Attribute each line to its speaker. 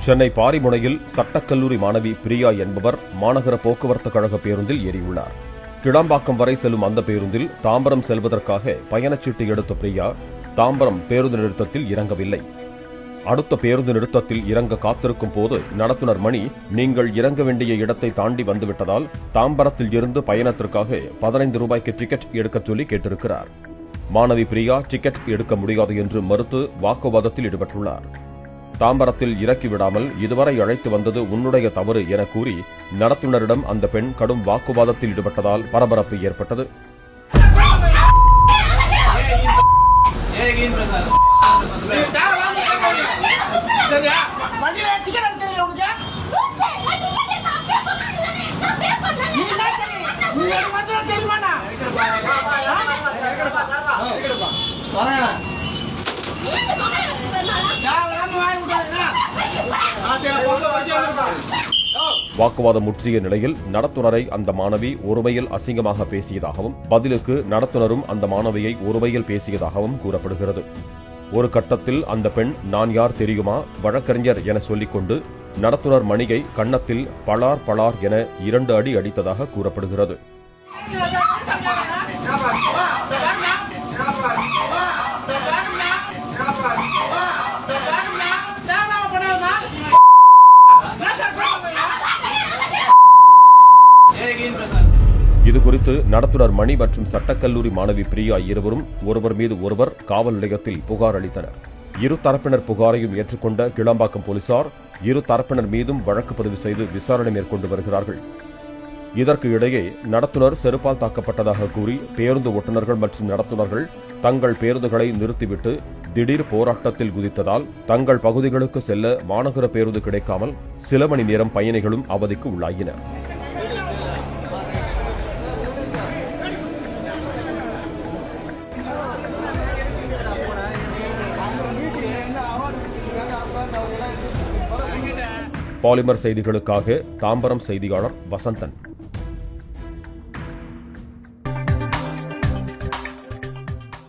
Speaker 1: சென்னை பாரிமுனையில் சட்டக்கல்லூரி மாணவி பிரியா என்பவர் மாநகர போக்குவரத்து கழக பேருந்தில் ஏறியுள்ளார். கிளாம்பாக்கம் வரை செல்லும் அந்த பேருந்தில் தாம்பரம் செல்வதற்காக பயணச்சீட்டு எடுத்த பிரியா தாம்பரம் பேருந்து நிறுத்தத்தில் இறங்கவில்லை. அடுத்த பேருந்து நிறுத்தத்தில் இறங்க காத்திருக்கும் போது நடத்துனர் மணி, நீங்கள் இறங்க வேண்டிய இடத்தை தாண்டி வந்துவிட்டதால் தாம்பரத்தில் இருந்து பயணத்திற்காக 15 ரூபாய்க்கு டிக்கெட் எடுக்கச் சொல்லி கேட்டிருக்கிறார். மாணவி பிரியா டிக்கெட் எடுக்க முடியாது என்று மறுத்து வாக்குவாதத்தில் ஈடுபட்டுள்ளார். தாம்பரத்தில் இறக்கிவிடாமல் இதுவரை அழைத்து வந்தது உன்னுடைய தவறு என கூறி நடத்துனரிடம் அந்த பெண் கடும் வாக்குவாதத்தில் ஈடுபட்டதால் பரபரப்பு ஏற்பட்டது. வாக்குவாதம் முற்றிய நிலையில் நடத்துனரை அந்த மாணவி ஒருமையில் அசிங்கமாக பேசியதாகவும் பதிலுக்கு நடத்துனரும் அந்த மாணவியை ஒருமையில் பேசியதாகவும் கூறப்படுகிறது. ஒரு கட்டத்தில் அந்த பெண் நான் யார் தெரியுமா, வழக்கறிஞர் என சொல்லிக்கொண்டு நடத்துனர் மணியை கன்னத்தில் பளார் பளார் என 2 அடி அடித்ததாக கூறப்படுகிறது. இதுகுறித்து நடத்துனர் மணி மற்றும் சட்டக்கல்லூரி மாணவி பிரியா இருவரும் ஒருவர் மீது ஒருவர் காவல் நிலையத்தில் புகார் அளித்தனர். இரு தரப்பினர் புகாரையும் ஏற்றுக்கொண்ட கிளாம்பாக்கம் போலீசார் இரு தரப்பினர் மீதும் வழக்கு பதிவு செய்து விசாரணை மேற்கொண்டு வருகிறார்கள். இதற்கு இடையே நடத்துனர் செருப்பால் தாக்கப்பட்டதாக கூறி பேருந்து ஓட்டுநர்கள் மற்றும் நடத்துனர்கள் தங்கள் பேருந்துகளை நிறுத்திவிட்டு திடீர் போராட்டத்தில் குதித்ததால் தங்கள் பகுதிகளுக்கு செல்ல மாநகர பேருந்து கிடைக்காமல் சில மணி நேரம் பயணிகளும் அவதிக்கு உள்ளாயினர். பாலிமர் செய்திகளுக்காக தாம்பரம் செய்தியாளர் வசந்தன்.